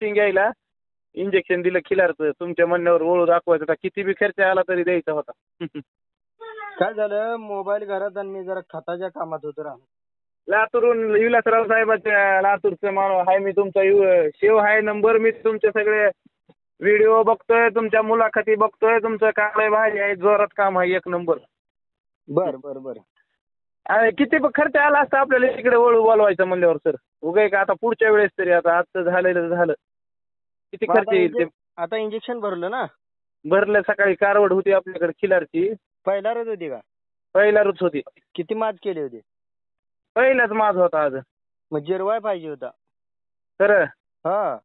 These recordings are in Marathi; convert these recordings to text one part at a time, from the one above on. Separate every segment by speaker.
Speaker 1: वॅक्सिन घ्यायला इंजेक्शन दिलं खिलारचं तुमच्या म्हणण्यावर वळू दाखवायचं होता. किती बी खर्च आला तरी द्यायचा होता.
Speaker 2: काय झालं मोबाईल घरात आणि मी जरा खताच्या कामात होतो राव.
Speaker 1: लातूरून विलासराव साहेबाच्या लातूरचं माणूस आहे मी तुमचा शेव आहे नंबर. मी तुमचे सगळे व्हिडिओ बघतोय तुमच्या मुलाखती बघतोय. तुमचं काम आहे भारी आहे जोरात काम आहे एक नंबर.
Speaker 2: बर बर बर.
Speaker 1: आणि किती खर्च आला असता आपल्याला इकडे वळू बोलवायचं म्हणल्यावर सर उगाय का आता पुढच्या वेळेस तरी आता आजचं झालेलं झालं किती खर्च येईल ते.
Speaker 2: आता इंजेक्शन भरलं ना.
Speaker 1: भरलं सकाळी कारवड होती आपल्याकडे खिलारची.
Speaker 2: पहिला रोज होती का.
Speaker 1: पहिला रोज होती.
Speaker 2: किती माज केले होते.
Speaker 1: पहिलाच माझ होता आज.
Speaker 2: मग जिरवाय पाहिजे होता.
Speaker 1: खरं
Speaker 2: हा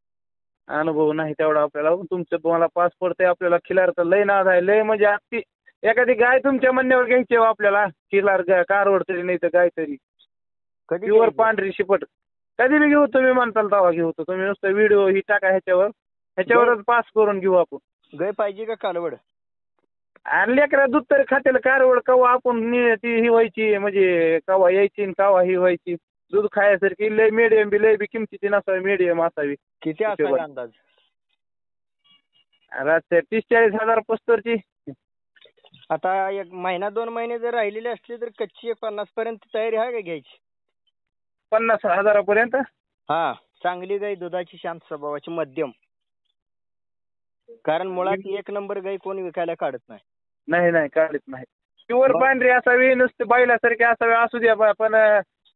Speaker 1: अनुभव नाही तेवढा आपल्याला. तुमचं तुम्हाला पास पडतंय आपल्याला खिलारचं लय नाद आहे लय म्हणजे अगदी एखादी गाय तुमच्या म्हणण्यावर घ्यायची हो आपल्याला. खिलार कारवड तरी नाही तर गाय तरी प्युअर पांढरी शिपट कधी बी घेऊ तुम्ही म्हणताल तेव्हा घेऊ. तुम्ही नुसतं व्हिडिओ ही टाका ह्याच्यावरच पास करून घेऊ आपण.
Speaker 2: गाय पाहिजे का कालवड.
Speaker 1: आणि लेकरा दूध तरी खात्याला कारवड कवा आपण ती ही व्हायची म्हणजे कवा यायची कवा ही व्हायची. दूध खायसारखी लय मिडियम बी लय बी किमतीची नसावी मिडियम असावी.
Speaker 2: किती असावी अंदाज.
Speaker 1: 30-40 हजार पस्तरची.
Speaker 2: आता एक महिना 2 महिने जर राहिलेले असले तर कच्ची 50 पर्यंत तयारी आहे का घ्यायची.
Speaker 1: 50,000
Speaker 2: हा चांगली गाय दुधाची शांत स्वभावाची मध्यम. कारण मुळात एक नंबर गाय कोणी विकायला काढत नाही.
Speaker 1: नाही नाही काढत नाही. प्युअर पांढरी असावी नुसते बैलासारखी असावी असू द्या पण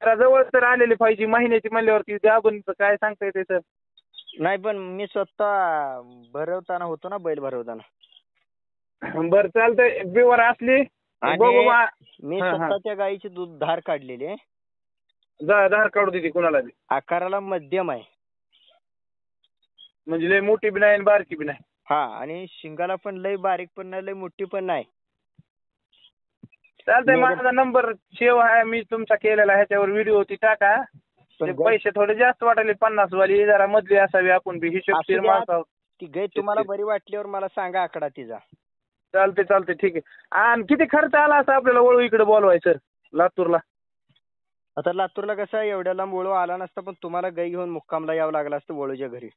Speaker 1: जवळ तर आलेली पाहिजे महिन्याची म्हणल्यावरती आपण काय सांगता येते सर.
Speaker 2: नाही पण मी स्वतः भरवताना होतो ना बैल भरवताना.
Speaker 1: बरं चालतंय बिवर असली बघू.
Speaker 2: मी स्वतःच्या गाईची दूध धार काढलेली आहे.
Speaker 1: धार काढू देते कुणाला बी.
Speaker 2: आकाराला मध्यम आहे.
Speaker 1: म्हणजे लय मोठी बी नाही आणि बारकी बी नाही.
Speaker 2: हा आणि शिंगाला पण लय बारीक पण नाही लय मोठी पण नाही.
Speaker 1: चालतंय माझा नंबर सेव्ह आहे मी तुमचा केलेला ह्याच्यावर व्हिडिओ ती टाका. पैसे थोडे जास्त वाटायले 50 वाली जरा मधली असावी आपण बी हिशोबशीर माणसं.
Speaker 2: ती गाय तुम्हाला बरी वाटल्यावर मला सांगा आकडा तिचा.
Speaker 1: चालते ठीक आहे. आणि किती खर्च आला असं आपल्याला वळू इकडे बोलवायचं लातूरला.
Speaker 2: आता लातूरला कसं आहे एवढ्या लांब वळू आला नसता पण तुम्हाला गाय घेऊन मुक्कामला यावं लागलं असतं वळूच्या घरी.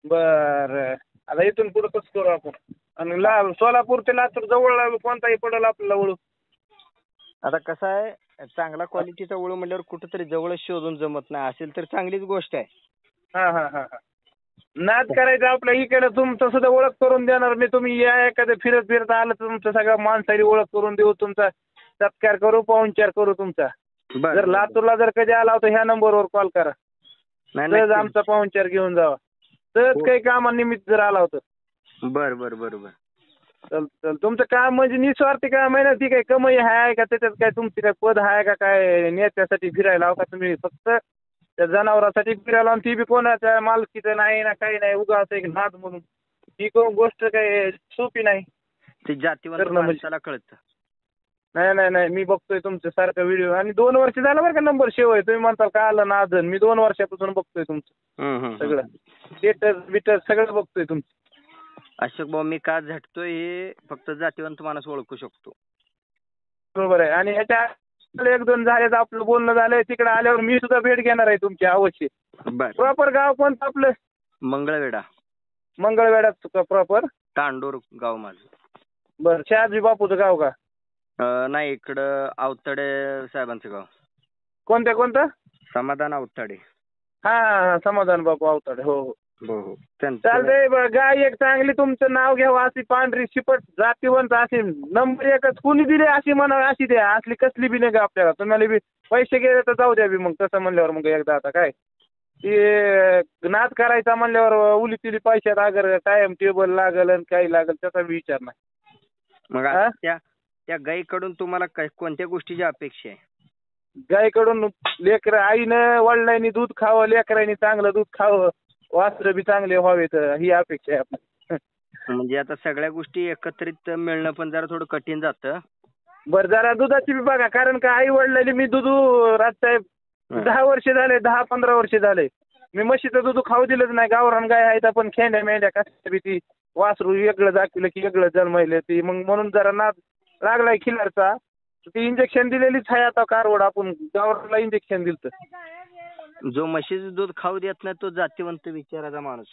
Speaker 1: बर आता इथून पुढे कसं करू आपण. आणि सोलापूर ते लातूर जवळ कोणताही पडेल आपल्याला वळू.
Speaker 2: आता कसं आहे चांगला क्वालिटीचा वळू म्हटल्यावर कुठेतरी जवळच शोधून जमत नाही असेल तर चांगलीच गोष्ट आहे.
Speaker 1: हा नाद करायचं आपल्या इकडे तुमचं सुद्धा ओळख करून देणार मी. तुम्ही या एखादं फिरत आलं तर तुमचं सगळ्या माणसाची ओळख करून देऊ. तुमचा सत्कार करू पाहुणचार करू तुमचा. जर लातूरला जर कधी आला होता ह्या नंबरवर कॉल करा. सहज आमचा पाहुणचार घेऊन जावा. सहज काही कामानिमित्त जर आला होता.
Speaker 2: बर
Speaker 1: चल तुमचं काम म्हणजे निस्वार्थी काम आहे ना. ती काही कमाई आहे का त्याच्यात काय तुमची काय पद आहे का काय नेत्यासाठी फिरायला का तुम्ही फक्त त्या जनावरांसाठी फिरायला. आणि ती बी कोणाच्या मालकीचं नाही ना काही नाही उगाच एक नाद म्हणून. ही गोष्ट काही सोपी नाही.
Speaker 2: ती जातीवर माणसाला कळतं.
Speaker 1: नाही मी बघतोय तुमचं सारखं व्हिडिओ. आणि 2 वर्ष झालं बरं का नंबर सेव्ह आहे. तुम्ही म्हणताल का आलं ना अजून मी 2 वर्षापासून बघतोय तुमचं सगळं स्टेटस बिटस सगळं बघतोय तुमचं.
Speaker 2: अशोक भाऊ मी का झटतोय हे फक्त जातीवंत माणूस ओळखू शकतो.
Speaker 1: बरोबर आहे. आणि ह्याच्या 1-2 झाले तर आपलं बोलणं झालंय. तिकडे आल्यावर मी सुद्धा भेट घेणार आहे तुमची अवश्य. प्रॉपर गाव कोणतं आपलं. मंगळवेढा प्रॉपर
Speaker 2: तांडोर गाव माझं.
Speaker 1: बरं शहाजी बापूचं गाव का.
Speaker 2: नाही इकडं आवताडे साहेबांचं गाव.
Speaker 1: कोणतं
Speaker 2: समाधान आवताडे.
Speaker 1: हा समाधान बापू आवताडे. हो चालतंय. गाय एक चांगली तुमचं नाव घ्यावं अशी पांढरी शिपट जातीवंत अशी नंबर 1च कुणी दिली अशी म्हणावी अशी द्या. असली कसली बी नाही का आपल्याला. तुम्हाला बी पैसे गेले तर जाऊ द्या बी मग तसं म्हणल्यावर मग एकदा आता काय ती नाद करायचा म्हणल्यावर उली तिली पैशात अगर टाइम टेबल लागल आणि काही लागल त्याचा विचार नाही.
Speaker 2: मग त्या गाईकडून तुम्हाला कोणत्या गोष्टीची अपेक्षा आहे.
Speaker 1: गाईकडून लेकरं आईनं वडिलांनी दूध खावं लेकरांनी चांगलं दूध खावं वासरं बी चांगले व्हावेत ही अपेक्षा आहे आपली.
Speaker 2: म्हणजे आता सगळ्या गोष्टी एकत्रित मिळणं पण जरा थोडं कठीण जातं.
Speaker 1: बरं जरा दुधाची बी बघा कारण का आई वडिलांनी मी दूध राजसाहेब 10 वर्ष झाले 10-15 वर्ष झाले मी म्हशीचं दूध खाऊ दिलंच नाही. गावरान गाय आहेत पण खेंड्या मेंढ्या कसं बी ती वासरू वेगळं दाखवलं की वेगळं जन्मले ती मग म्हणून जरा नाद लागलाय खिलारचा. ती इंजेक्शन दिलेलीच आहे आता कारवड आपण गावरानला इंजेक्शन दिलं.
Speaker 2: जो म्हशीचं दूध खाऊ देत नाही तो जातीवंत विचाराचा माणूस.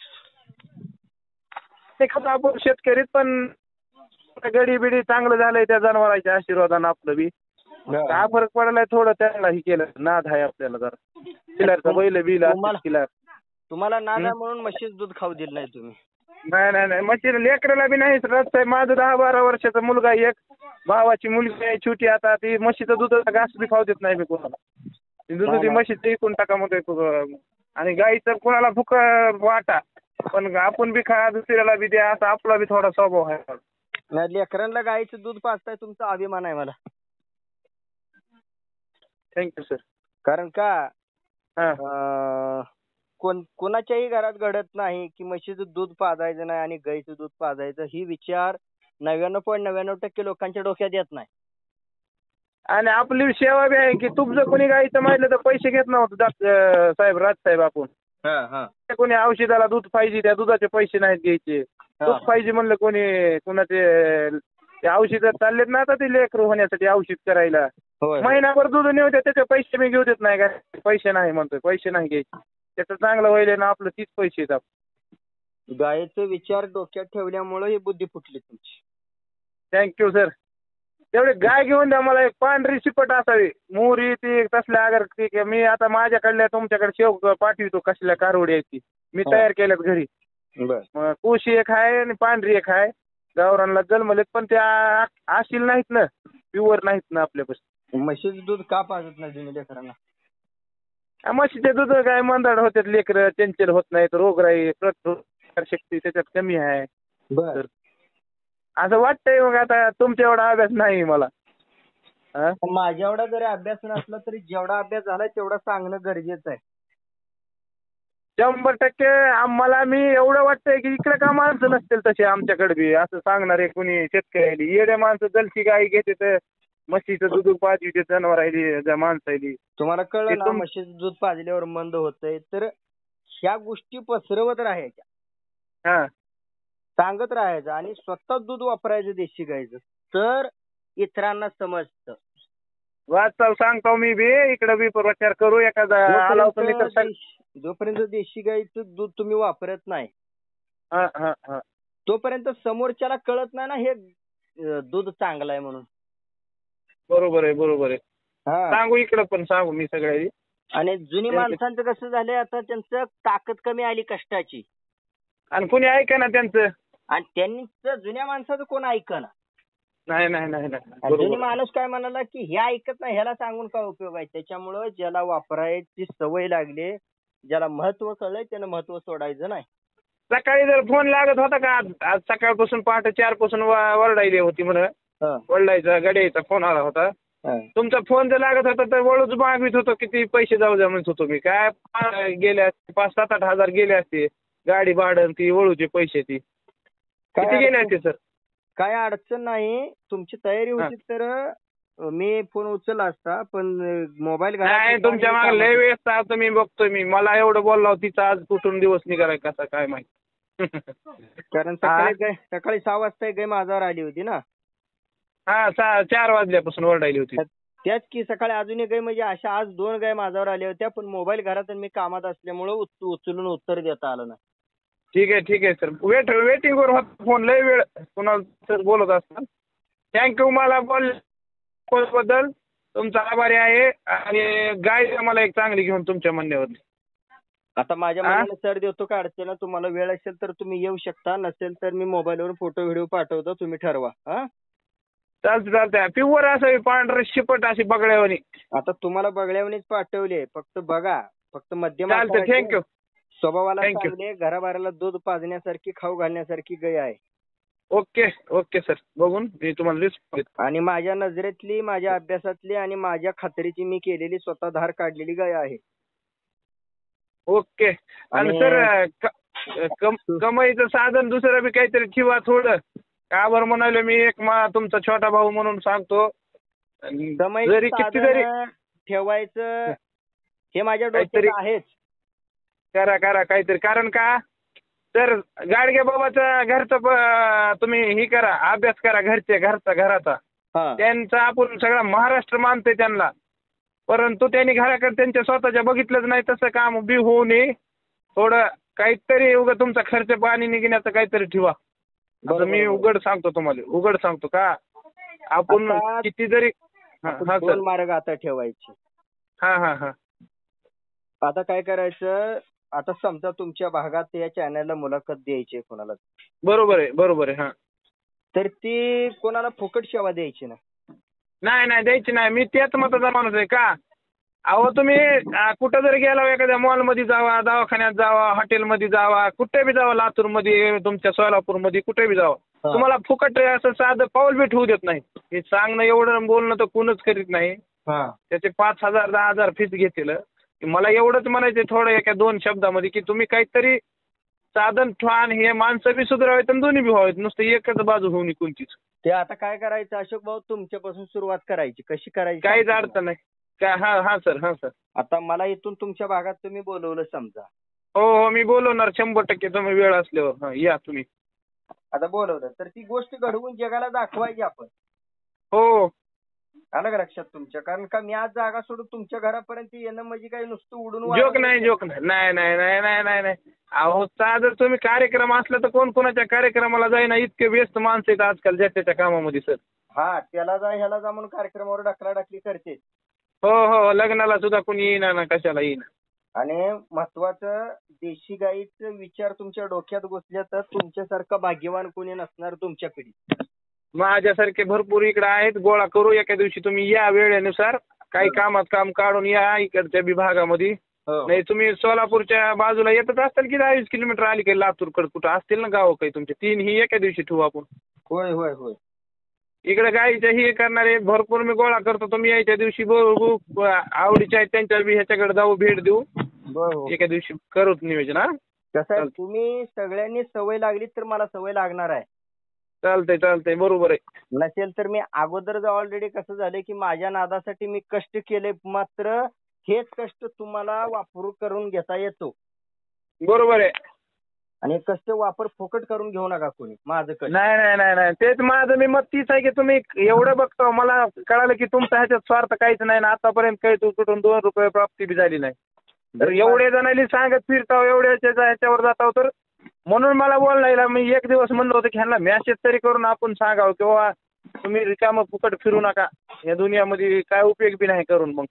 Speaker 1: ते कसं आपण शेतकरीत पण गडी बिडी चांगलं झालंय त्या जनावरांच्या आशीर्वादानं आपलं बी. काय फरक पडलाय थोडं त्याला हे केलं नाद आहे आपल्याला जरा किलरचा बैल बिल किलर.
Speaker 2: तुम्हाला नाद आहे म्हणून म्हशीचं दूध खाऊ दिलं नाही तुम्ही.
Speaker 1: नाही म्हशीला लेकराला बी नाही रस्ता आहे. माझं 10-12 वर्षाचा मुलगा एक भावाची मुलगी आहे छोटी. आता ती म्हशीचं दुधाचा घास बी खाऊ देत नाही मी कोणाला. दूध ती म्हशीचं इकून टाका म्हणतोय. आणि गाईचं कोणाला भूक वाटा पण आपण बी खा दुसऱ्याला बी द्या असा आपला बी थोडा स्वभाव आहे.
Speaker 2: नाही लेकरांना गाईचं दूध पाजताय तुमचा अभिमान आहे मला.
Speaker 1: Thank you sir.
Speaker 2: कारण का कोणाच्याही घरात घडत नाही की म्हशीचं दूध पाजायचं नाही आणि गाईचं दूध पाजायचं. ही विचार 99.99% लोकांच्या डोक्यात येत नाही.
Speaker 1: आणि आपली सेवा बी आहे की तुमचं कोणी गाईचं माहितलं तर पैसे घेत नव्हतं साहेब राजसाहेब आपण. कोणी औषधाला दूध पाहिजे त्या दुधाचे पैसे नाहीत घ्यायचे. दूध पाहिजे म्हणलं कोणी कुणाचे औषध चाललेत ना आता ते लेकरू होण्यासाठी औषध करायला महिनाभर दूध नेऊ त्याचे पैसे मी घेऊ देत नाही का. पैसे नाही म्हणतोय पैसे नाही घ्यायचे. त्याचं चांगलं होईल ना आपलं तीच पैसे येतात.
Speaker 2: गायीचा विचार डोक्यात ठेवल्यामुळे ही बुद्धी फुटली तुमची.
Speaker 1: Thank you sir. तेवढे गाय घेऊन द्या मला एक पांढरी शिपट असावी मोहरी ती तसल्या अगर ठीक आहे. मी आता माझ्याकडल्या तुमच्याकडे शेव पाठवितो कसल्या कारवड्याची मी तयार केल्यात घरी. कुशी एक आहे आणि पांढरी एक आहे. गावरांना जन्मलेत पण त्या आशील नाहीत ना प्युअर नाहीत ना आपल्यापासून.
Speaker 2: म्हशीचं दूध का पाजत नाही तुम्ही लेकरांना.
Speaker 1: म्हशीचे दूध काय मंदाड होतात लेकरं चंचल होत नाहीत. रोगराई शक्ती त्याच्यात कमी आहे.
Speaker 2: बर
Speaker 1: असं वाटतंय. मग आता तुमच्या एवढा अभ्यास नाही मला.
Speaker 2: माझ्या एवढा जरी अभ्यास नसला तरी जेवढा अभ्यास झालाय तेवढा सांगणं गरजेचं आहे.
Speaker 1: 100% आम्हाला मी एवढं वाटतंय की इकडे का माणसं नसतील तसे आमच्याकडे बी असं सांगणारे कोणी शेतकरी येड्या माणसं जलची गाई घेते तर म्हशीचं दूध पाजते जनावर आहे माणसं.
Speaker 2: तुम्हाला कळलं ना म्हशीचं दूध पाजल्यावर मंद होतंय तर ह्या गोष्टी पसरवत राहायच्या. सांगत राहायचं आणि स्वतः दूध वापरायचं देशी गाईचं तर इतरांना समजतं.
Speaker 1: वाचताव सांगतो मी बी इकडे बी प्रचार करू एखादा आला तुम्ही तर.
Speaker 2: जोपर्यंत देशी गाईचं दूध तुम्ही वापरत नाही तोपर्यंत समोरच्याला कळत नाही ना हे दूध चांगलं आहे म्हणून.
Speaker 1: बरोबर आहे. सांगू इकडे पण सांगू मी सगळ्या.
Speaker 2: आणि जुनी माणसांचं कसं झालंय आता त्यांचं ताकद कमी आली कष्टाची
Speaker 1: आणि कोणी ऐका ना त्यांचं.
Speaker 2: आणि त्यांचं जुन्या माणसाचं कोण ऐकना.
Speaker 1: नाही.
Speaker 2: जुनी माणूस काय म्हणाला की हे ऐकत नाही ह्याला सांगून काय उपयोग आहे. त्याच्यामुळं ज्याला वापरायची सवय लागली ज्याला महत्व कळलंय त्यानं महत्व सोडायचं नाही.
Speaker 1: सकाळी जर फोन लागत होता का आज सकाळपासून पहाटे 4 पासून वरडायली होती म्हणून वडिलांचा गड्याचा फोन आला होता. तुमचा फोन जर लागत होता तर वळूच मागवित होतो किती पैसे जाऊ द्या म्हणत होतो मी. काय गेले असते 5-7-8 हजार गेले असते गाडी भाडं ती वळूचे पैसे ती किती गेले असते सर.
Speaker 2: काय अडचण नाही तुमची तयारी होती तर मी फोन उचलला असता पण मोबाईल
Speaker 1: नाही तुमच्या मागे लय वेळ तुम्ही बघतोय मी. मला एवढं बोलला तिचा आज कुठून दिवस निघालाय कसा काय माहिती.
Speaker 2: कारण सकाळी 6 वाजता गाय माझ्यावर आली होती ना.
Speaker 1: 4 वाजल्यापासून ओरडायली होती.
Speaker 2: त्याच की सकाळी अजून एक गाय म्हणजे अशा आज 2 गाय माझ्यावर आल्या होत्या पण मोबाईल घरात मी कामात असल्यामुळे उचलून उत्तर देता आलं नाही.
Speaker 1: ठीक आहे सर. वेटिंग वर फोन लय वेळ कुणाला सर बोलत असतात. थँक्यू मला बद्दल तुमचा आभारी आहे. आणि गाय मला एक चांगली घेऊन तुमच्या म्हणण्यावर.
Speaker 2: आता माझ्या मनाने सर देतो का अडचण तुम्हाला वेळ असेल तर तुम्ही येऊ शकता नसेल तर मी मोबाईलवर फोटो व्हिडिओ पाठवतो तुम्ही ठरवा.
Speaker 1: चालतंय. प्युअर असं पांढरं शिपट अशी बगड्यावानी.
Speaker 2: आता तुम्हाला बगड्यावानीच पाठवले फक्त बघा फक्त मध्यम.
Speaker 1: थँक्यू.
Speaker 2: स्वभावाला चांगले घराबाहेरला दूध पाजण्यासारखी खाऊ घालण्यासारखी गाय आहे.
Speaker 1: Okay sir. बघून मी तुम्हाला रिस्क.
Speaker 2: आणि माझ्या नजरेतली माझ्या अभ्यासातली आणि माझ्या खात्रीची मी केलेली स्वतः धार काढलेली गाय आहे.
Speaker 1: ओके. आणि सर कमाईचं साधन दुसरं बी काहीतरी ठेवा थोडं. का बरं म्हणाले मी एक तुमचा छोटा भाऊ म्हणून सांगतो. जरी किती जरी
Speaker 2: ठेवायचं हे माझ्या डोक्यात आहेच.
Speaker 1: करा काहीतरी. कारण का तर गाडगे बाबाचा घरचा तुम्ही ही करा अभ्यास करा घराचा. त्यांचा आपण सगळा महाराष्ट्र मानतोय त्यांना. परंतु त्यांनी घराकडे त्यांच्या स्वतःच्या बघितलंच नाही तसं काम बी होऊ नये. थोडं काहीतरी उगा तुमचा खर्च पाणी निघण्याचं काहीतरी ठेवा. आता मी उघड सांगतो तुम्हाला, उघड सांगतो का आपण
Speaker 2: आता
Speaker 1: किती जरी
Speaker 2: दोन मार्ग आता ठेवायचे.
Speaker 1: हा.
Speaker 2: आता काय करायचं, आता समजा तुमच्या भागात या चॅनलला मुलाखत द्यायची कोणाला,
Speaker 1: बरोबर आहे. हा,
Speaker 2: तर ती कोणाला फुकट सेवा द्यायची ना.
Speaker 1: नाही द्यायची नाही. मी त्याच मताचा माणूस आहे का. अहो तुम्ही कुठं जरी गेला एखाद्या मॉलमध्ये जावा, दवाखान्यात जावा, हॉटेलमध्ये जावा, कुठे बी जावा, लातूरमध्ये, तुमच्या सोलापूरमध्ये, कुठे बी जावा, तुम्हाला फुकट असं साधं पाऊल बी ठेवू देत नाही. हे सांगणं एवढं बोलणं तर कोणच करीत नाही. त्याचे 5,000 10,000 फीस घेतील. मला एवढंच म्हणायचं थोडं एका 2 शब्दामध्ये की तुम्ही काहीतरी साधन ठेवा आणि हे माणसं बी सुधारावेत आणि दोन्ही बी व्हावेत, नुसतं एकच बाजू होऊन कोणतीच.
Speaker 2: ते आता काय करायचं अशोक भाऊ, तुमच्यापासून सुरुवात करायची. कशी करायची
Speaker 1: काहीच अडचण नाही. काय हा सर.
Speaker 2: आता मला इथून तुमच्या भागात तुम्ही बोलवलं समजा.
Speaker 1: हो मी बोलवणार 100% तुम्ही वेळ असल्यावर. या तुम्ही.
Speaker 2: आता बोलवलं तर ती गोष्ट घडवून जगाला दाखवायची आपण.
Speaker 1: हो.
Speaker 2: आलं का लक्षात तुमच्या? कारण का मी आज जागा सोडून तुमच्या घरापर्यंत येणं म्हणजे काही नुसतं उडून
Speaker 1: जोक नाही. अहो साधं तुम्ही कार्यक्रम असला तर कोण कोणाच्या कार्यक्रमाला जाईना, इतके व्यस्त माणसं आहेत आजकाल ज्याच्या कामामध्ये सर.
Speaker 2: हा, त्याला जा ह्याला जा म्हणून कार्यक्रमावर ढकलाढकली करते.
Speaker 1: हो लग्नाला सुद्धा कोणी येईना ना, कशाला येईना.
Speaker 2: आणि महत्वाचं देशी गाईचं विचार तुमच्या डोक्यात घुसले तर तुमच्यासारखं भाग्यवान कोणी नसणार तुमच्या पिढीत.
Speaker 1: माझ्यासारखे भरपूर इकडे आहेत. गोळा करू एका दिवशी. तुम्ही या वेळेनुसार, काही कामात काम काढून या इकडच्या विभागामध्ये. नाही तुम्ही सोलापूरच्या बाजूला येतच असताल की 20 किलोमीटर आली काही लातूरकडे कुठं असतील ना गाव काही तुमचे, 3 ही एका दिवशी ठेवू आपण.
Speaker 2: होय.
Speaker 1: इकडे गाईच्या ही करणारे भरपूर मी गोळा करतो. तुम्ही यायच्या दिवशी बघू, आवडीच्या आहेत त्यांच्या बी ह्याच्याकडे जाऊ, भेट देऊ. एका दिवशी करूच नियोजन. हा
Speaker 2: कसं आहे, तुम्ही सगळ्यांनी सवय लागली तर मला सवय लागणार आहे.
Speaker 1: चालतंय बरोबर आहे.
Speaker 2: नसेल तर मी अगोदर ऑलरेडी कसं झालंय की माझ्या नादासाठी मी कष्ट केले, मात्र हेच कष्ट तुम्हाला वापरून करून घेता येतो.
Speaker 1: बरोबर आहे.
Speaker 2: आणि कष्ट वापर फुकट करून घेऊ नका कोणी. माझं कष्ट
Speaker 1: नाही तेच माझं मी मत तीच आहे की तुम्ही एवढं बघतो. मला कळालं की तुमचा ह्याच्यात स्वार्थ काहीच नाही ना, आतापर्यंत काही कुठून 2 रुपये प्राप्ती बी झाली नाही. तर एवढे जणांनी सांगत फिरताव, एवढ्याच्या ह्याच्यावर जाताव, तर म्हणून मला बोलायला मी एक दिवस म्हणलं होतं की ह्यांना मॅसेज तरी करून आपण सांगावं किंवा तुम्ही रिकामं फुकट फिरू नका, या दुनियामध्ये काय उपयोग बी नाही करून. मग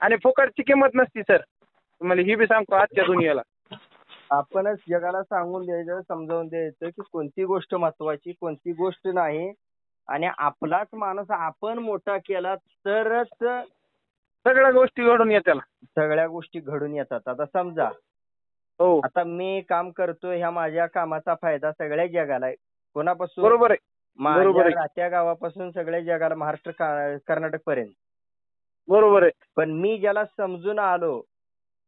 Speaker 1: आणि फुकटची किंमत नसती सर, तुम्हाला ही बी सांगतो आजच्या दुनियाला.
Speaker 2: आपणच जगाला सांगून द्यायचं, समजावून द्यायचं की कोणती गोष्ट महत्वाची, कोणती गोष्ट नाही. आणि आपलाच माणूस आपण मोठा केला तरच
Speaker 1: सगळ्या गोष्टी घडून येतात.
Speaker 2: सगळ्या गोष्टी घडून येतात. आता समजा,
Speaker 1: हो
Speaker 2: आता मी काम करतोय, ह्या माझ्या कामाचा फायदा सगळ्या जगाला आहे. कोणापासून?
Speaker 1: बरोबर आहे.
Speaker 2: माझ्या राहत्या गावापासून सगळ्या जगाला, महाराष्ट्र कर्नाटक पर्यंत.
Speaker 1: बरोबर आहे.
Speaker 2: पण मी ज्याला समजून आलो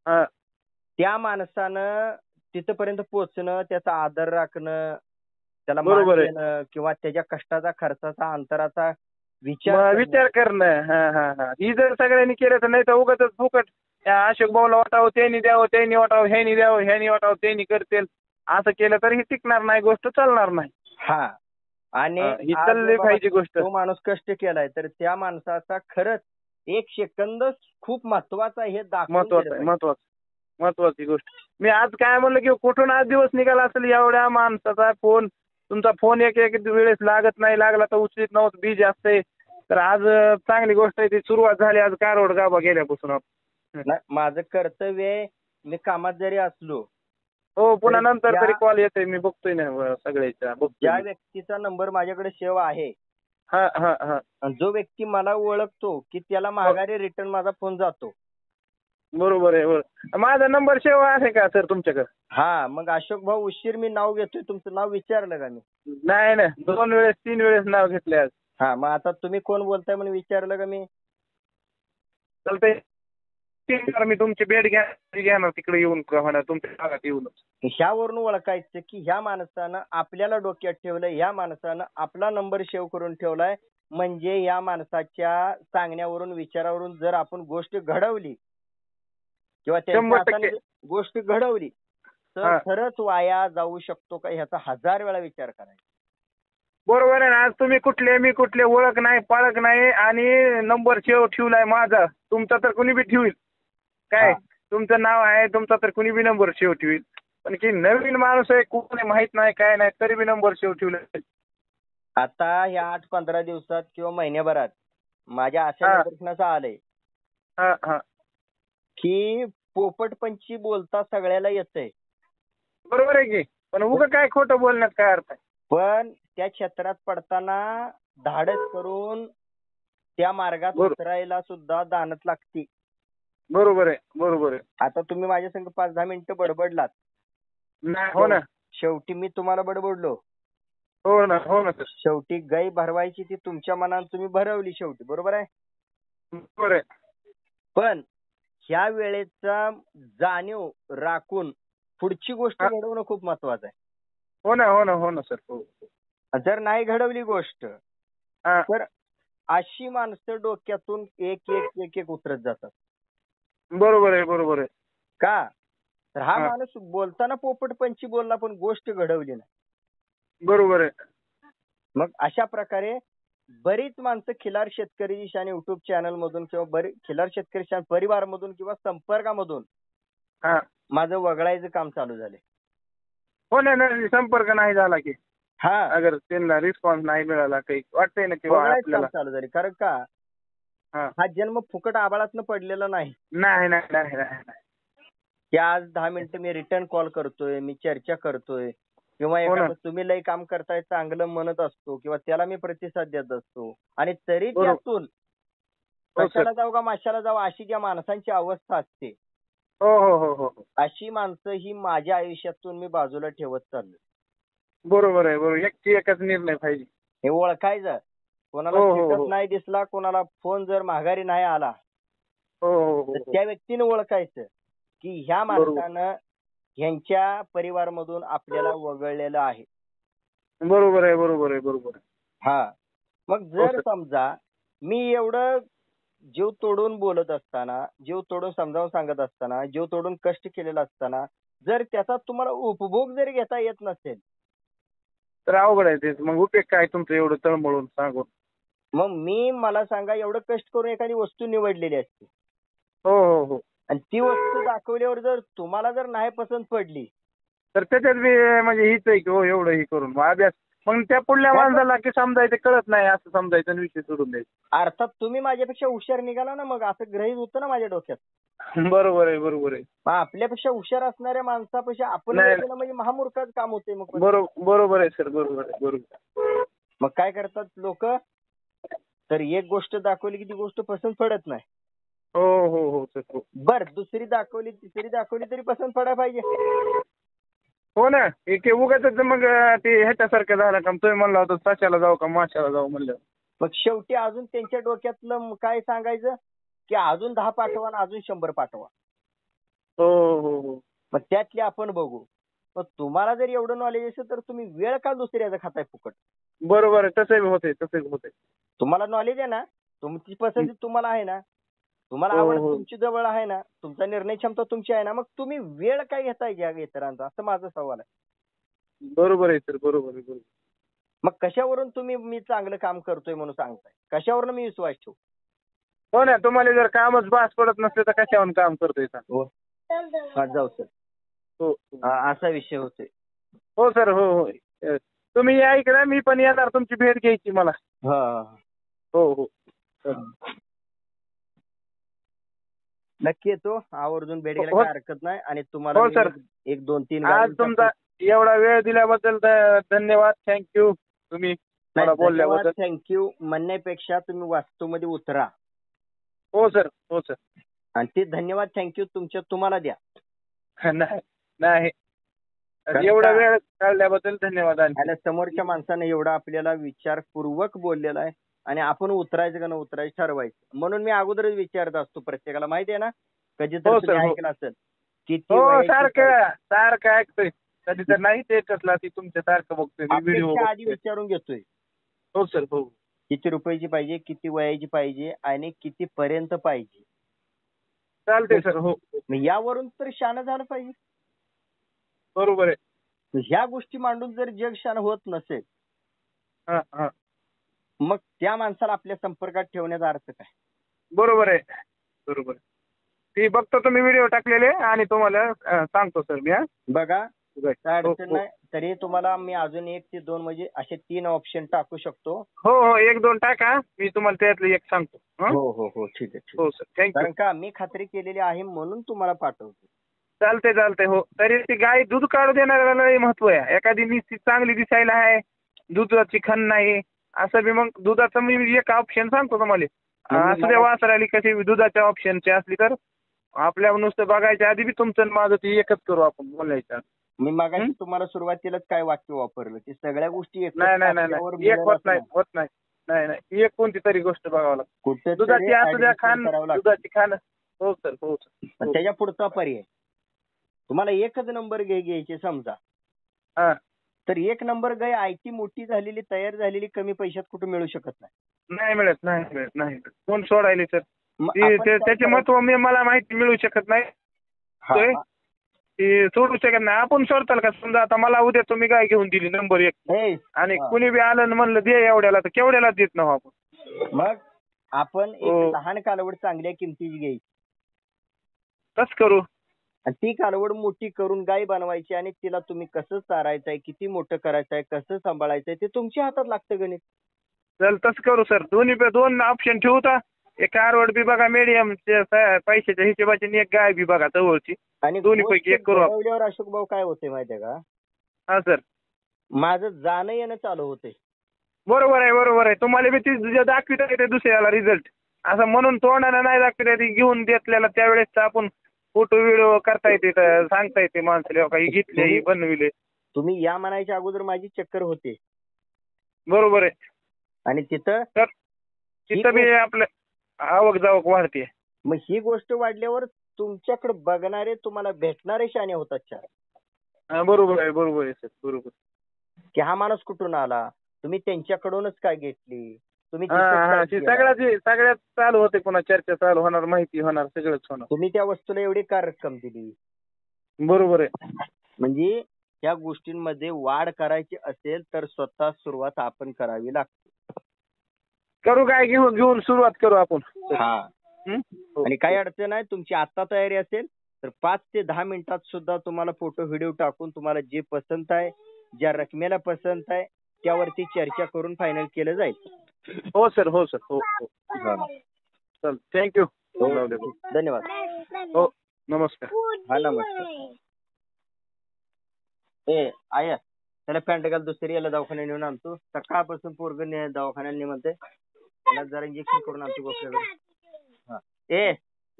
Speaker 2: त्या माणसानं तिथपर्यंत पोहोचणं, त्याचा आदर राखणं, त्याला मान देणं किंवा त्याच्या कष्टाचा, खर्चाचा, अंतराचा विचार
Speaker 1: करणं. ही जर सगळ्यांनी केलं तर, नाही तर उगाच फुकट अशोक भाऊला वाटावं त्यांनी द्यावं, त्यांनी वाटावं ह्यानी द्यावं, ह्यानी वाटावं त्यांनी करतील, असं केलं तर ही टिकणार नाही, गोष्ट चालणार नाही.
Speaker 2: आणि
Speaker 1: ही चालली पाहिजे गोष्ट.
Speaker 2: तो माणूस कष्ट केलाय तर त्या माणसाचा खरंच 1 सेकंद खूप महत्वाचा आहे. हे
Speaker 1: महत्वाची गोष्ट. मी आज काय म्हणलं की कुठून आज दिवस निघाला असेल, एवढ्या माणसाचा फोन, तुमचा फोन एक वेळेस लागत नाही, लागला तर उचलीत नव्हतं, बिझी असते. तर आज चांगली गोष्ट आहे, ती सुरुवात झाली आज कारवड गाभा गेल्यापासून.
Speaker 2: माझं कर्तव्य आहे, मी कामात जरी असलो
Speaker 1: हो पुन्हा नंतर तरी कॉल येतोय, मी बघतोय ना सगळ्याच्या.
Speaker 2: ज्या व्यक्तीचा नंबर माझ्याकडे सेव आहे, जो व्यक्ती मला ओळखतो की त्याला माघारी रिटर्न माझा फोन जातो.
Speaker 1: बरोबर आहे. माझा नंबर सेव आहे का सर तुमच्याकडे?
Speaker 2: मग अशोक भाऊ उशीर मी नाव घेतोय, तुमचं नाव विचारलं का मी?
Speaker 1: नाही 2 वेळेस 3 वेळेस नाव घेतले आज.
Speaker 2: मग आता तुम्ही कोण बोलताय म्हणून विचारलं का मी?
Speaker 1: चालतंय, मी तुमची भेट घेणार तिकडे येऊन, तुमच्या भागात येऊन.
Speaker 2: ह्यावरून ओळखायचं की ह्या माणसानं आपल्याला डोक्यात ठेवलंय, ह्या माणसानं आपला नंबर सेव्ह करून ठेवलाय. म्हणजे या माणसाच्या सांगण्यावरून, विचारावरून जर आपण गोष्ट घडवली किंवा त्यांच्या गोष्ट घडवली तर खरंच वाया जाऊ शकतो का, ह्याचा 1000 वेळा विचार करायचा.
Speaker 1: बरोबर आहे ना. आज तुम्ही कुठले मी कुठले ओळख नाही पाळख नाही आणि नंबर सेव्ह ठेवलाय माझा. तुमचा तर कुणी बी ठेवील काय, तुमचं नाव आहे तुमचा तर कुणी बी नंबर सेव्ह ठेवील. पण की नवीन माणूस आहे कोण आहे माहित नाही काय नाही तरी बी नंबर सेव्ह ठेवलाय.
Speaker 2: आता या 8-15 दिवसात किंवा महिन्याभरात माझ्या अशा निदर्शनास आलंय की पोपटपंची बोलता सगळ्याला येतंय.
Speaker 1: बरोबर आहे की, पण उगा काय खोटं बोलण्यात काय अर्थ आहे.
Speaker 2: पण त्या क्षेत्रात पडताना धाडस करून त्या मार्गात उतरायला सुद्धा दानत लागते.
Speaker 1: बरोबर आहे बरोबर आहे.
Speaker 2: आता तुम्ही माझ्या संग 5-10 मिनिटं बडबडलात.
Speaker 1: हो ना.
Speaker 2: शेवटी मी तुम्हाला बडबडलो.
Speaker 1: हो ना हो ना सर.
Speaker 2: शेवटी गाय भरवायची ती तुमच्या मनात तुम्ही भरवली शेवटी. बरोबर आहे.
Speaker 1: बरोबर आहे.
Speaker 2: पण ह्या वेळेचा जाणीव राखून पुढची गोष्ट घडवणं खूप महत्वाचं आहे.
Speaker 1: हो ना हो ना हो ना सर. हो.
Speaker 2: जर नाही घडवली गोष्ट तर अशी माणसं डोक्यातून एक एक एक एक उतरत जातात.
Speaker 1: बरोबर आहे बरोबर आहे.
Speaker 2: का तर हा माणूस बोलताना पोपटपंची बोलला पण गोष्ट घडवली नाही.
Speaker 1: बरोबर आहे.
Speaker 2: मग अशा प्रकारे बरीच माणसं खिलार शेतकरी शान युट्यूब चॅनल मधून किंवा खिलार शेतकरी शान परिवार मधून किंवा संपर्कामधून माझं वगळायचं काम चालू झाले.
Speaker 1: हो ना संपर्क नाही झाला की अगर त्यांना रिस्पॉन्स नाही मिळाला काही वाटतंय ना किंवा आपल्याला
Speaker 2: चालू झाले. कारण का हा जन्म फुकट आबाळातनं पडलेला नाही.
Speaker 1: नाही नाही नाही नाही.
Speaker 2: की आज 10 मिनिटं मी रिटर्न कॉल करतोय, मी चर्चा करतोय किंवा एखादं तुम्ही लय काम करताय चांगलं म्हणत असतो किंवा त्याला मी प्रतिसाद देत असतो आणि तरी त्यातून कशाला जाऊ का माशाला जाऊ अशी ज्या माणसांची अवस्था असते.
Speaker 1: हो हो हो हो.
Speaker 2: अशी माणसं ही माझ्या आयुष्यातून मी बाजूला ठेवत चाललोय.
Speaker 1: बरोबर आहे बरोबर. एकच निर्णय पाहिजे.
Speaker 2: हे ओळखायचं. कोणाला स्टेटस नाही दिसला, कोणाला फोन जर माघारी नाही आला तर त्या व्यक्तीने ओळखायचं की ह्या माणसानं ह्यांच्या परिवारमधून आपल्याला वगळलेलं आहे.
Speaker 1: बरोबर आहे बरोबर आहे बरोबर आहे.
Speaker 2: मग जर समजा मी एवढं जीव तोडून बोलत असताना, जीव तोडून समजावून सांगत असताना, जीव तोडून कष्ट केलेला असताना जर त्याचा तुम्हाला उपभोग जरी घेता येत नसेल
Speaker 1: तर अवघड आहे ते. मग उपयोग काय तुमचं एवढं तळमळून सांगून.
Speaker 2: मग मला सांगा एवढं कष्ट करून एखादी वस्तू निवडलेली असते.
Speaker 1: हो हो हो.
Speaker 2: आणि ती वस्तू दाखवल्यावर जर तुम्हाला जर नाही पसंत पडली
Speaker 1: तर त्याच्यात बी म्हणजे हीच आहे की हो एवढं ही करून अभ्यास मग त्या पुढल्या माणसाला की समजायचं कळत नाही असं समजायचं आणि विषय सोडून द्यायचं.
Speaker 2: अर्थात तुम्ही माझ्यापेक्षा हुशार निघाला ना मग असं ग्रहित होतं ना माझ्या डोक्यात.
Speaker 1: बरोबर आहे बरोबर आहे.
Speaker 2: आपल्यापेक्षा हुशार असणाऱ्या माणसापेक्षा आपण म्हणजे महामूर्खाचं काम होते. मग
Speaker 1: बरोबर आहे सर बरोबर आहे बरोबर.
Speaker 2: मग काय करतात लोक तर एक गोष्ट दाखवली की ती गोष्ट पसंत पडत नाही.
Speaker 1: हो हो हो सर हो.
Speaker 2: बर दुसरी दाखवली तिसरी दाखवली तरी पसंत पडायला पाहिजे.
Speaker 1: हो ना. एक उगाच मग ते ह्याच्यासारखं झालं का तुम्ही म्हणला होता साच्याला जाऊ का माशाला जाऊ म्हणलं.
Speaker 2: मग शेवटी अजून त्यांच्या डोक्यातलं काय सांगायचं की अजून 10 पाठवा आणि अजून 100 पाठवा.
Speaker 1: हो हो हो.
Speaker 2: मग त्यातले आपण बघू. मग तुम्हाला जर एवढं नॉलेज असेल तर तुम्ही वेळ का दुसऱ्याचा खाताय फुकट.
Speaker 1: बरोबर आहे. तसंही होते. तुम्हाला
Speaker 2: नॉलेज आहे ना, तुमची पसंती तुम्हाला आहे ना, तुम्हाला आवड तुमची जवळ आहे ना, तुमचा निर्णय क्षमता तुमची आहे ना, मग तुम्ही वेळ काय घेताय घ्या इतरांचा असं माझा सवाल आहे.
Speaker 1: बरोबर आहे सर बरोबर आहे बरोबर.
Speaker 2: मग कशावरून तुम्ही मी चांगलं काम करतोय म्हणून सांगताय, कशावरून मी विश्वास ठेवू.
Speaker 1: हो ना. तुम्हाला जर कामच बास पडत नसते तर कशावरून काम करतोय
Speaker 2: जाऊ सर. हो असा विषय होतोय.
Speaker 1: हो सर हो हो. तुम्ही या इकडे मी पण येणार तुमची भेट घ्यायची मला. हो हो.
Speaker 2: नक्की येतो आवर्जून भेट घ्यायला काय हरकत नाही. आणि तुम्हाला
Speaker 1: हो सर
Speaker 2: 1-2-3
Speaker 1: आज तुमचा एवढा वेळ दिल्याबद्दल धन्यवाद. थँक्यू. तुम्ही मला बोलल्याबद्दल
Speaker 2: थँक्यू म्हणण्यापेक्षा तुम्ही वास्तूमध्ये उतरा.
Speaker 1: हो सर हो सर.
Speaker 2: आणि ते धन्यवाद थँक्यू तुम्हाला द्या.
Speaker 1: नाही एवढा वेळ काढल्याबद्दल धन्यवाद.
Speaker 2: आणि समोरच्या माणसाने एवढा आपल्याला विचारपूर्वक बोललेला आहे आणि आपण उतरायचं का न उतरायचं ठरवायचं. म्हणून मी अगोदरच विचारत असतो प्रत्येकाला. माहिती आहे ना कधीतरी ऐकलं असेल किती
Speaker 1: सारखं ऐकतोय कधी तर नाही ते कसला ती तुमच्या सारखं बघतोय व्हिडिओ
Speaker 2: आधी विचारून घेतोय.
Speaker 1: हो सर हो.
Speaker 2: किती रुपयाची पाहिजे, किती वयाची पाहिजे आणि किती पर्यंत पाहिजे.
Speaker 1: चालते सर हो.
Speaker 2: यावरून तर शान झालं पाहिजे.
Speaker 1: बरोबर आहे.
Speaker 2: ह्या गोष्टी मांडून जर जग शान होत नसेल
Speaker 1: हा हा
Speaker 2: मग त्या माणसाला आपल्या संपर्कात ठेवण्याचा अर्थ काय?
Speaker 1: बरोबर आहे. बरोबर. ती बघतो तुम्ही व्हिडिओ टाकलेले आणि तुम्हाला सांगतो सर मी.
Speaker 2: बघा
Speaker 1: काय
Speaker 2: काय अडचण नाही. तरी तुम्हाला मी अजून 1 ते 2 म्हणजे असे 3 ऑप्शन टाकू शकतो.
Speaker 1: हो हो 1-2 टाका. मी तुम्हाला त्यातलं एक सांगतो.
Speaker 2: हो हो हो ठीक आहे.
Speaker 1: हो सर थँक्यू.
Speaker 2: कारण का मी खात्री केलेली आहे म्हणून तुम्हाला पाठवतो.
Speaker 1: चालतंय हो. तरी ती गाय दूध काढू देणाऱ्याला लय महत्व आहे. एखादी नुसती चांगली दिसायला आहे, दुधाची खण नाही, असं बी मग दुधाचं मी एक ऑप्शन सांगतो तुम्हाला. असू द्या वासराली कशी दुधाच्या ऑप्शनची असली तर आपल्या नुसतं बघायच्या आधी बी तुमचं आणि माझं ती एकच करू आपण बोलायचं.
Speaker 2: मी मागाशी तुम्हाला सुरुवातीलाच काय वाक्य वापरलं की सगळ्या गोष्टी
Speaker 1: नाही एक होत नाही एक कोणती तरी गोष्ट बघावं लागते. दुधाची असू द्या खाण, दुधाची खाण. हो सर हो सर.
Speaker 2: पण त्याच्या पुढचा पर्याय तुम्हाला एकच नंबर घ्यायची समजा, तर 1 नंबर गाय आयती मोठी झालेली तयार झालेली कमी पैशात कुठे मिळू शकत
Speaker 1: नाही मिळत. कोण सोडायले सर त्याचे महत्व मला माहिती मिळू शकत नाही. सोडू शकत नाही आपण. सोडताल का? समजा आता मला उद्या तुम्ही गाय घेऊन दिली नंबर 1 आणि कुणी बी आलं म्हणलं दे एवढ्याला, तर केवढ्याला देत ना आपण.
Speaker 2: मग आपण एक लहान कालवड चांगल्या किमतीची घ्यायची,
Speaker 1: तस करू.
Speaker 2: आणि ती कालवड मोठी करून गाय बनवायची आणि तिला तुम्ही कसं चारायचंय, किती मोठं करायचंय, कसं सांभाळायचंय ते तुमच्या हातात लागतं गणित.
Speaker 1: चल तसं करू सर. दोन्ही 2 ऑप्शन ठेवता. एक कारवड बी बघा मीडियम पैशाच्या हिशोबाची, एक गाय बी बघा जवळची.
Speaker 2: आणि
Speaker 1: दोन्ही पैकी एक करू आपण.
Speaker 2: अशोक भाऊ काय होते माहितीये का?
Speaker 1: हा सर
Speaker 2: माझं जाणं येणं चालू होते.
Speaker 1: बरोबर आहे. तुम्हाला बी ती दाखविता येते दुसऱ्याला रिझल्ट. असं म्हणून तोंडाला नाही दाखविता येते. घेऊन देतल्याला त्यावेळेस आपण फोटो व्हिडिओ करता येते, सांगता येते माणसाला काही घेतले बनविले.
Speaker 2: तुम्ही या म्हणायच्या अगोदर माझी चक्कर होते.
Speaker 1: बरोबर आहे.
Speaker 2: आणि तिथं
Speaker 1: बी आपलं आवक जावक वाढते.
Speaker 2: मग ही गोष्ट वाढल्यावर तुमच्याकडे बघणारे तुम्हाला भेटणारे शाणे होतात.
Speaker 1: बरोबर आहे सर. बरोबर.
Speaker 2: की हा माणूस कुठून आला, तुम्ही त्यांच्याकडूनच काय घेतली, तुम्ही
Speaker 1: सगळ्यात चालू होते. पुन्हा चर्चा चालू होणार, माहिती होणार, सगळंच होणार.
Speaker 2: तुम्ही त्या वस्तूला एवढी का रक्कम दिली.
Speaker 1: बरोबर आहे. म्हणजे
Speaker 2: या गोष्टींमध्ये वाढ करायची असेल तर स्वतः सुरुवात आपण करावी लागते.
Speaker 1: करू काय घेऊन सुरुवात करू आपण.
Speaker 2: आणि काही अडचण नाही. तुमची आता तयारी असेल तर 5 ते 10 मिनिटात सुद्धा तुम्हाला फोटो व्हिडिओ टाकून तुम्हाला जे पसंत आहे, ज्या रकमेला पसंत आहे त्यावरती चर्चा करून फायनल केलं जाईल.
Speaker 1: हो सर. हो चल थँक्यू.
Speaker 2: धन्यवाद.
Speaker 1: हो नमस्कार.
Speaker 2: नमस्कार. आया त्याला पॅन्ट घाल, दुसरी याला दवाखान्यात नेऊन आणतो. सकाळपासून पोरग दवाखान्यात म्हणते त्याला जरा इंजेक्शन करून आणतो गोष्टीकडे.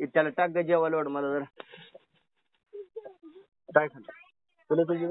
Speaker 2: त्याला टाक जेवायला वाढ मला जरा. काय खाल्लं तुला तुझी